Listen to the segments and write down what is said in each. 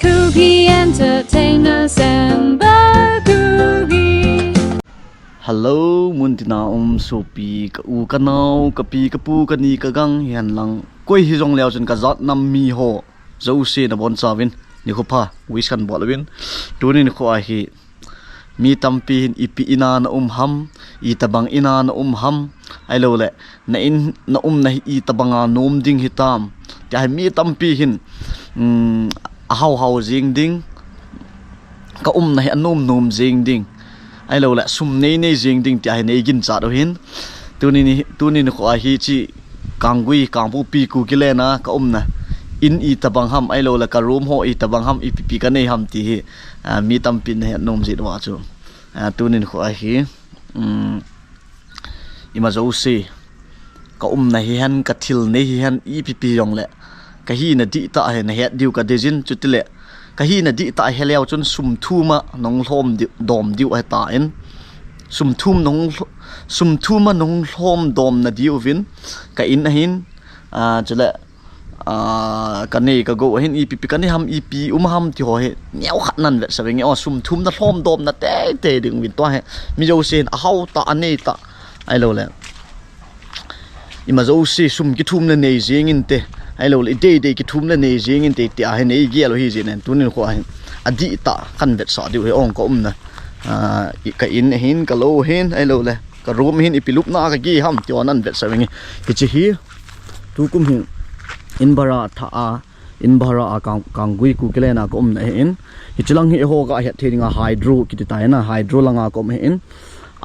Cookie entertainers and cookie. Hello, muntina sopi ka u kanau kapi kapu kani kagang hian lang koi hi jong leo chen ka zat nam mi ho zo se na bon chawin ni kho pha wis kan bolawin tunin kho a hi mi tampi hin ipi ina na ham I tabang ina na ham ai lo le na in na na hi tabanga nom ding hitam ta mi tampi hin a hau jing ding ka na hi anom nom jing ding ai lo la sum nei nei jing ding ta hi nei gin cha do hin tunin kho a hi chi kangui kangpu pi ku kilena ka na in I tabang ham ai lo la ka room ho I tabang ham ipi ka nei ham ti hi mi tampin he nom ji wa chu tunin kho a hi ima zo se ka na hi han ka thil nei hi han ipi yong le ka hi na di ta he na he diu ka dejin chutile ka hi na di ta heleo chun sum thuma nong hlom dom diu a ta in sum thuma nong hlom dom na diu vin ka in hin chule ka nei ka go hin ipi ka ni ham ipi ham ti ho he nyau khat nan ve sa nge sum thum na hlom dom na te ding win to he mi jo sen a hau ta anei ta ai lo le ima zo se sum ki thum na nei jing in te ai lo le de ki thum na nei jing in te ti a he nei gi lo hi jin en tunin kho a adi ta khan vet sa diu he ong ko na ka in hin ka lo hin ai lo le ka room hin ipilup na ka gi ham ti onan vet sa nge hi chi hi tu kum hin in Bahara kangui ku kelena ko na hin hi chilang hi ho ga he theringa hydro ki ta na hydro langa ko hin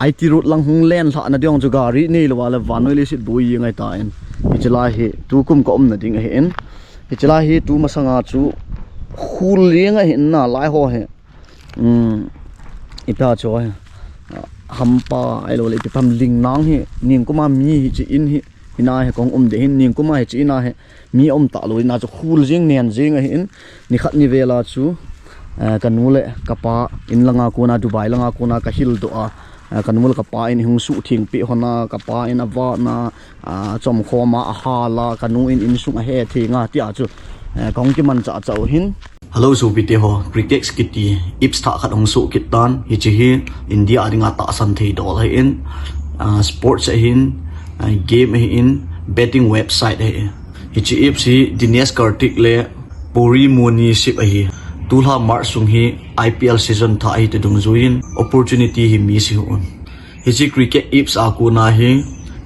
IT road lang hung len tha na diong chu gari ni lo wala vanoi le sit bui ngai ta en hi chila hi tu kum ko na ding hin hi chila hi tu masanga chu khul lenga hin na lai ho he ipa cho he hampa ai lo le pam ling nang hi ning kuma mi hi chi in hi ina he kong de hin ning kuma hi chi ina he mi ta lo ina chu khul jing nen jing a hin ni khat ni vela chu kanule kapa in langa ko na Dubai langa ko na ka hil do a kanmul kapa in hung su thing pi hona kapa in awa na chom khoma a hala kanu in sung a he thinga ti a chu kong ki man cha chau hin hello so bite ho cricket skiti ips tha khat ong su kitan hi chi hi India adinga ta san thei dol hai in sports hin game hin betting website hi chi ips hi Dinesh Kartik le Puri Moni sip hi tulha mar sung hi IPL season tha ai te dung zuin opportunity hi mi si hun hi chi cricket ips a ku na hi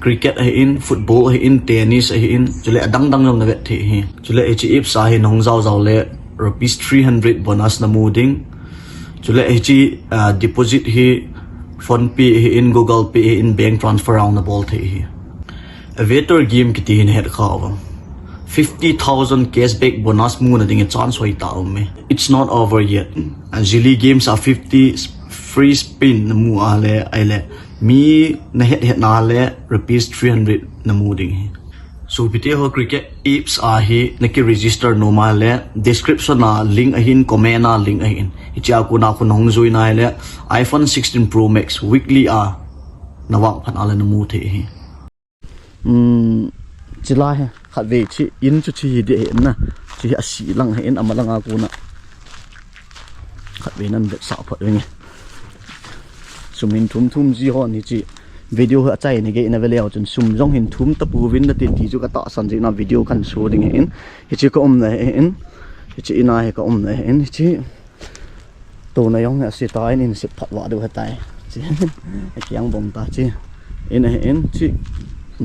cricket hi in football hi in tennis hi in chule dang yom na vet hi chule hi chi ips a hi nong zaw le rupees 300 bonus na muding chule hi chi deposit hi phone pay hi in Google Pay hi in bank transfer round na ball thi hi aviator game ki tin head khaw 50,000 cashback bonus moon ding a chance hoi ta me it's not over yet and zili games are 50 free spin mu ale aile mi na het na le rupees 300 na mu ding so bite ho cricket apps a hi na ki register no ma le description na link ahin comment na link ahin icha ku na ku nong zoi na le iPhone 16 Pro Max weekly nawang phan ala na mu the hi chila he khat ve chi in chu chi de na chi asi lang hen amalanga ku na khat ve nan de sa phat nge sumin thum ji ho ni chi video ha chai ni ge na veleo chun sum jong hin thum ta pu win na ti chu ka ta san ji na video kan show ding hen hi chi ko na hen hi chi ina he ko na hen hi chi to na yong na si ta in si phat wa du ha tai chi kyang bom ta chi in hen chi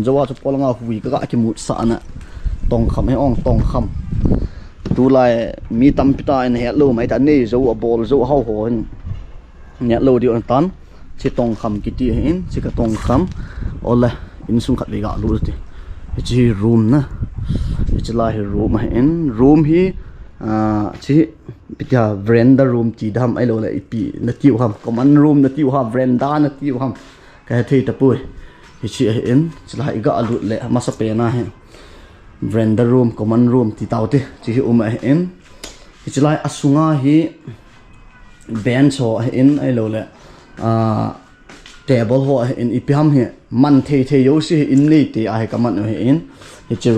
Jawa chu polanga hui ka ki mut sa na tong kham he ong tong kham tu lai mi tam pita in he lo mai ta nei zo a bol zo hau ho hin nya lo di on tan chi tong kham ki ti hin chi ka tong kham ola in sung khat ve ga lu ti chi room na chi la he room hin room hi chi pita veranda room ti dam ai lo la ipi na tiu ham common room na tiu ha veranda na tiu ham ka thei ta pui hi chi in chila iga alut le masa pe na he veranda room common room ti tauti chi hi in hi chila asunga hi bench ho in ai lo le table ho in ipam he man the yo si in nei te a he kaman he in hi chi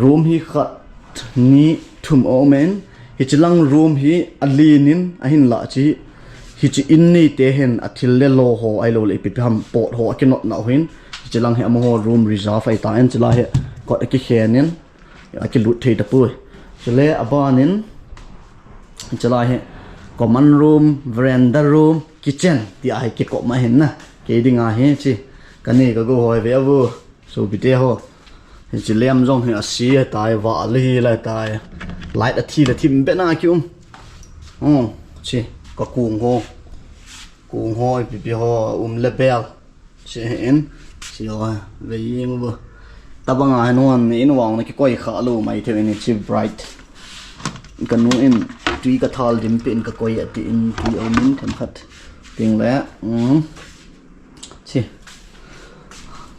room hi khat ni thum omen hi chilang room hi alinin ahin la chi hi chi in nei te hen athil le lo ho ai lo le pi ham pot ho akinot na hin chilang he mo room reserve ai ta en chila he ko ki khenin aki lut thei ta pu chile abanin chila he common room veranda room kitchen ti ai ki ko ma hen na ke dinga he chi kani ka go hoi ve vu so bi te ho chỉ lem rong thì xí tai vợ li lại tai lại đã thi là thìm bên nào kêu chỉ có cuồng hôi bị ho lebel chỉ hen chỉ rồi về yên vừa ta bằng ai non in vòng này cái quay khá luôn mày theo này chỉ bright cái nó in tuy cái thal điểm pin cái quay thì in thì ông mình thèm khát tiếng lẽ chỉ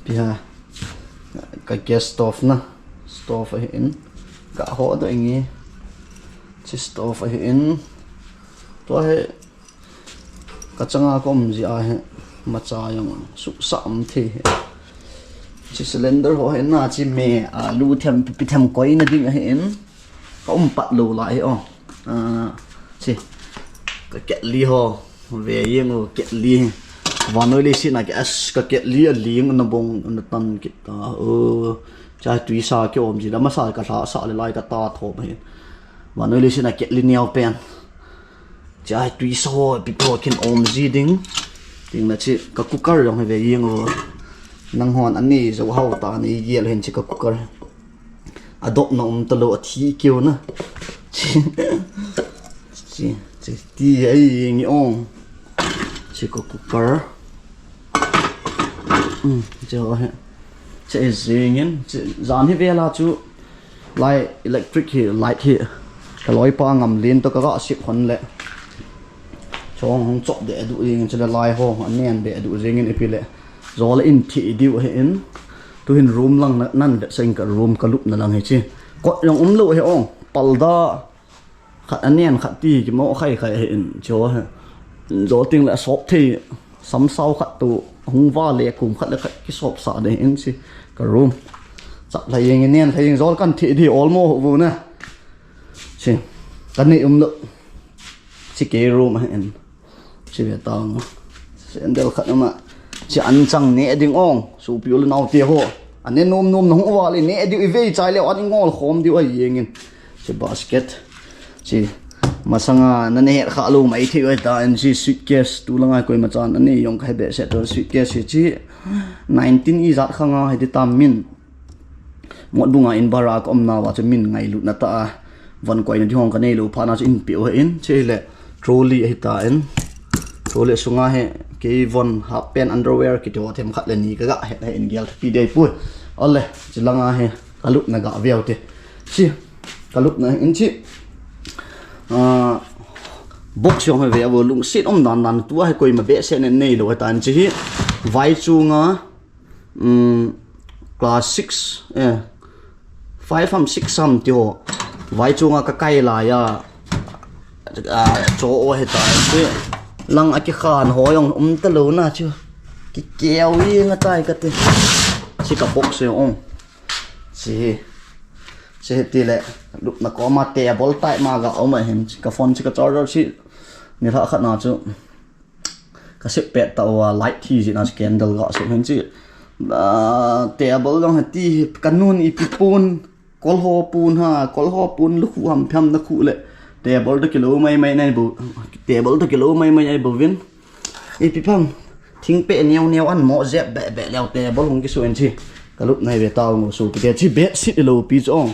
bây giờ cái gas stove na stove ở in cả họ đó anh ấy chỉ stove ở in tôi hay cái chẳng có gì ai mà trái yang sụp sạm thì chỉ cylinder họ hiện na chỉ mẹ lu thêm bị thêm quay na đi hiện có bắt lù lại chỉ cái kettle họ về yên rồi kettle và nơi đây xin là cái kettle liêng nó bông nó tan kita trái tùy sao cái ôm gì đó mà sao cái sao lại cái ta thô mà và nơi đây xin là kettle neo pen trái tùy sao bị bỏ cái ôm gì đinh tiếng là chỉ cái cooker rồi về yên rồi năng hoàn anh này dầu hao ta này dễ lên chỉ cái cooker adop nó tao lo thi kêu nữa chỉ tí ấy nghe ông chỉ có cooker rồi sẽ dễ nghe dán hết về là chú lại electric here light here cái lối pa ngầm lên tôi có gõ xịt khoan lệ cho không chọn để đủ riêng cho là lại ho anh em để đủ riêng này lệ rồi là in thị điệu hiện tôi hình room lăng năn để xây cả room cả lúc là lăng hết chứ có những lộ hệ ông palda khát anh em khát ti cái mẫu khay hiện cho rồi tiếng là shop thì sắm sau khát tụ không va lệ cùng khát là cái shop xả để hiện chứ cả room chặt lại anh em thấy rồi căn thị thì all mô vụ nè chứ cái này lộ chỉ cái room hiện chỉ về tao sẽ đều khát mà chỉ ăn chẳng nè đinh ong số biểu là nào tiêu ho anh nên nôm nó không vào lên nè điệu về trái liệu anh ngon khom điệu ấy nghe chỉ basket chỉ mà sang anh nè khá lâu mấy thì vậy ta anh chỉ suitcase tu lang ai coi mà chọn anh nè dùng cái bệ set rồi suitcase chỉ 19 izat khang hay đi tam min một bunga in Bahara om na wa cho min ngày lúc na ta van coi nó đi hong cái này lu pha na in biểu in chỉ là trolley hay ta in trolley sunga he cái von half pant underwear cái chỗ thêm khát lên ní cái gạ hết này in gel thì đây pui, ole chỉ là ngay he cái lúc này gạ vào thì chi cái lúc này in chi box xong rồi về vừa lụng xịt ông đàn tua hay coi mà vẽ xe này này rồi ta anh chi vai chu ngá class 6 5 from 6 some tiêu vai chu ngá cái cây lại chỗ hết ta chứ lăng cái khăn hỏi ông ta lâu na chưa cái kéo đi ngay tay cái chỉ cả box rồi ông chỉ thì lệ lúc mà có mà tè bol tay mà gạo mà hình cái phone chỉ cái charger chỉ người ta khát nào chứ cái xếp pet tàu light thì gì nào candle gạo xếp hình chứ tè bol trong hạt tí cái nôn ipipun col ho pun lúc hầm phèm nó cụ lệ table to kilo mai này bu table to kilo mai này bu vin ipipam thing pe neo ăn mỏ dẹp bẹ leo table không cái số anh chi cái lúc này về tao ngủ số cái chi bé xịt lô pi chong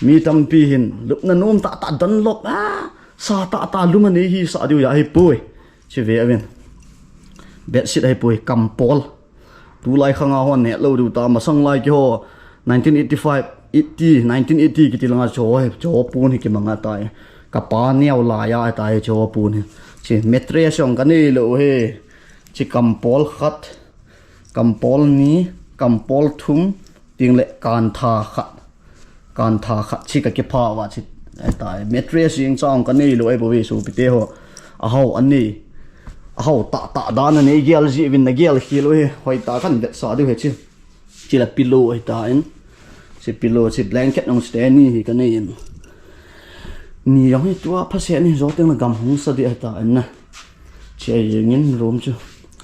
mi tam pi hin lúc na nôm ta đón lộc sa ta lúc mà này hi sa điều ya hi pui chi về vin bé xịt hi pui cầm pol tu lai khang a hon ne lo du ta mà sang lai ki ho 1980 cái tiếng là cho pun cái mga tai capa neo la ya tai cho pun chỉ mattress ông cái này lo he chỉ kampol khat kampol ni kampol thum tiếng lệ can tha khat chỉ cái pha wa chỉ tai mattress riêng trong cái này lo ai bôi số bị ho hậu anh này hậu tạ đan này gel gì vin na gel khi lo he hoi ta kan bet sa du he chỉ là pillow ai ta chỉ pillow chỉ blanket ông stay ni cái này ni yang hi tua phase ni zo teng la gam hung sa dia ta an na che yengin room chu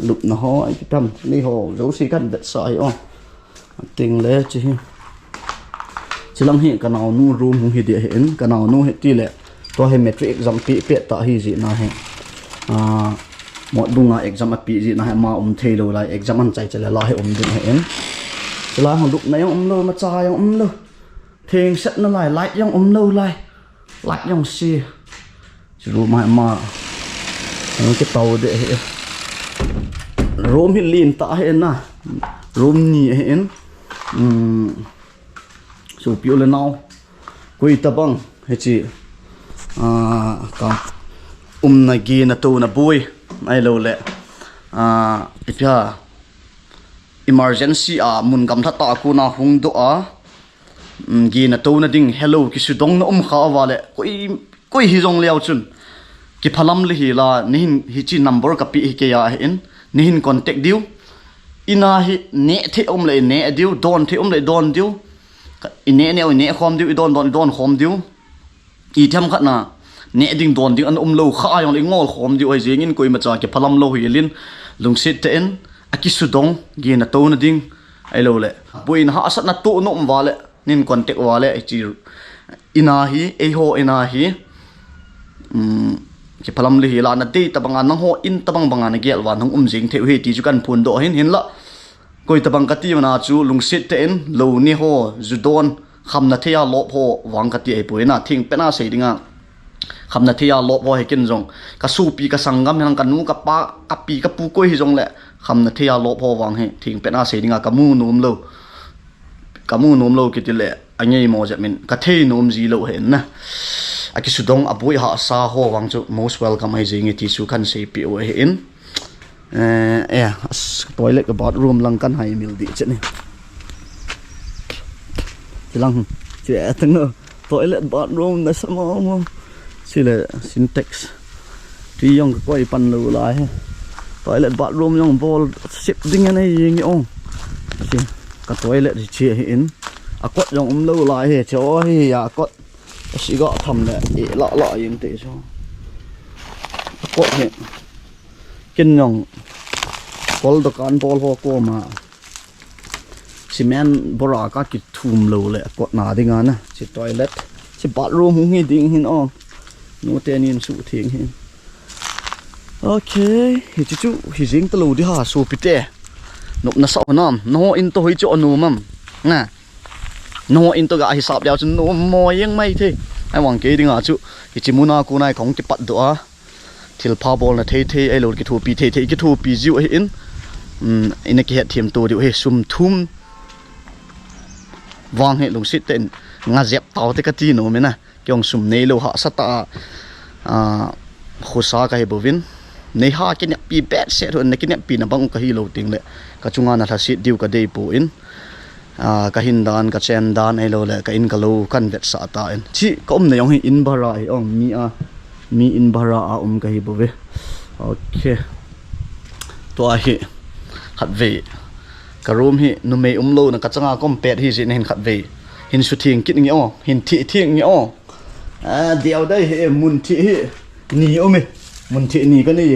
lup na ho ai tam ni ho zo si kan dat sai on ting le chi hi chilang hi kanau nu room hung hi dia hen kanau nu he ti le to he metric exam pi pe ta hi ji na he mo dunga exam pi ji na he ma thei lo lai exam an chai chala la he ding he en chila hong lup na yang lo ma cha yang lo theng set na lai light yang lo lai light yang si chu ma cái tàu để room hi lin ta hen na room ni hen so piu le now koi ta bang he chi ka na gi na to na boy ai lo le ipya emergency mun gam tha ta ku na hung do gi na to na ding hello ki su dong na kha wa le koi hi jong leo chun ki phalam le hi la nihin hi chi number ka pi ke ya hin nihin contact diu ina hi ne the le ne diu don the le don diu ine ne khom diu don khom diu i tham khat na ne ding don ding an lo kha yong le ngol khom diu ai jeng in koi ma cha ke phalam lo hi lin lung sit te en aki su dong gi na to na ding ai lo le boin ha asat na to no wa le nin contact wa le chi ina hi e ho ina hi ki phalam li la na te tabanga nang ho in tabang banga na gel wan hong jing the he ti chu kan phun do hin la koi tabang kati mana chu lungsit te en lo ni ho judon khamna thea lop ho wang kati ai poina thing pena sei dinga khamna thea lop ho hekin jong ka su pi ka sangam hang kanu ka pa ka pi ka pu koi hi jong le khamna thea lop ho wang he thing pena sei dinga kamu num lo ki ti le angai mo ja min ka thei num ji lo hen na aki sudong abui ha sa ho wang chu most welcome ai jing ti su kan sei pi o in toilet ka bathroom lang kan hai mil di chani chilang che tang no toilet bathroom na samo mo sile syntax ti yong ko i pan lu lai toilet bathroom yong bol sip ding anai ying ong si ka toilet ri che in akot yong lo lai he cho hi ya akot si gọ thầm nè lọ yên tệ cho có hiện kinh nhong bol được ăn bol hoa cô mà cement bora các cái thùng lầu lệ quạt nà đi ngang nè chỉ toilet chỉ bathroom hung hi ding hin on nó tên in sụ thieng hin ok hi chú hi jing tàu đi ha sụ pite nộp na sao nam nó in tôi chỗ nụ mầm nè nó in tôi gãi hisap đeo chân nó mồi yang mai thế ai hoàng kế đi ngã chú thì chỉ muốn cô này không cái bắt được thì là ball là thế ai lột cái thua pi thế cái thua pi dịu ấy in cái hệ thiểm tổ điệu hệ sum thum vang hệ lồng xịt tên ngã dẹp tàu thế cái gì nữa mới nè cái ông sum này lâu hạ sát ta hồ sa cái bộ vin này ha cái nhạc pi bét sẽ thôi này cái nhạc pi là bằng cái lâu tiếng lệ cái trung an là thật xịt điệu cái đây bộ in ka hindan ka chendan ai lo le ka in ka lo kan vet sa ta en chi ko ne yong hi in bara ai ong mi in bara ka hi bo ve okay to a hi khat ve ka room hi nu me lo na ka changa kom pet hi jin hin khat ve hin su thing kit ngi o hin thi thing ngi o diaw dai he mun thi hi ni o me mun thi ni ka ni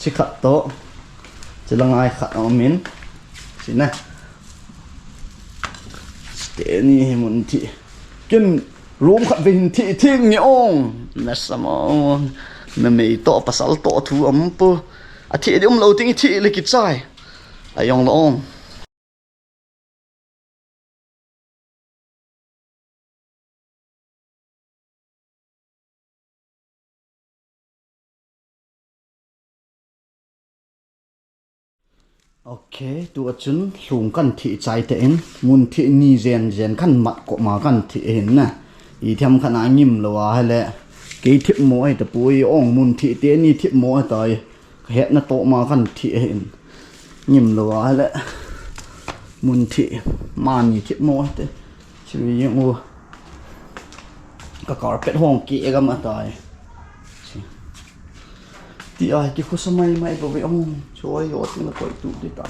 chi khat to chilang ai khat o min sin na thế ni muốn thị kinh rôm khát về thị thiên nhộng nè sao mà mày to pasal to thu ấm po thị đi lâu tiếng thị lấy kít sai ai yong long ok tụi chúng lùng căn thị trái tên muốn thị ni gen căn mặt của mà căn thị hình nè ý thêm khả năng nhìm là hay lẽ cái thiệp mỗi tập bùi ông muốn thị tên ni thiệp mỗi tới hết nó tổ mà căn thị hình nhìm là hay lẽ muốn thị mà ni thiệp mỗi thế chỉ vì những cái carpet hoang kia cái mà tới thì ai cái khu sân may bảo vệ ông trời ơi nó coi tụ đi tắm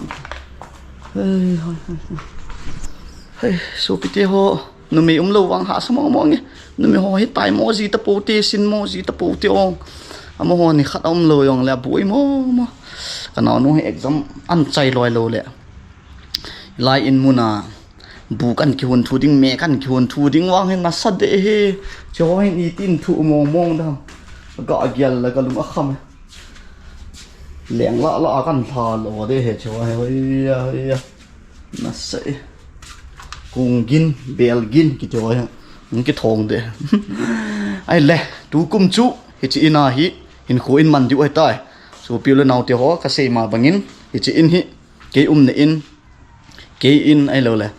hey số bị tiêu ho nó mi lâu vang hạ sao mong nghe nó mi hỏi tại mò gì ta bố tê xin mò gì ta bố tê ông mà hỏi này khát lâu ông là buổi mò cái nào nó exam ăn chay loài lâu lẹ lại in muna bu kan ki hon thu ding me kan ki hon thu ding wang hen na sa de he cho hen i tin thu mong dam ga gyal la kalum akham leng la kan tha lo de he cho he ya na se kung gin bel gin ki cho he ki thong de ai le tu kum chu hi chi ina hi hin kho in man ju ai tai so piu le naw te ho ka sei ma bangin hi chi in hi ke ne in ke in ai lo le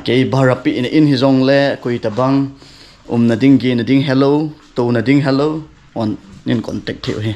ke Bahara pi in hi zong le koi ta bang na ding ge na ding hello to na ding hello on nin contact thiu hi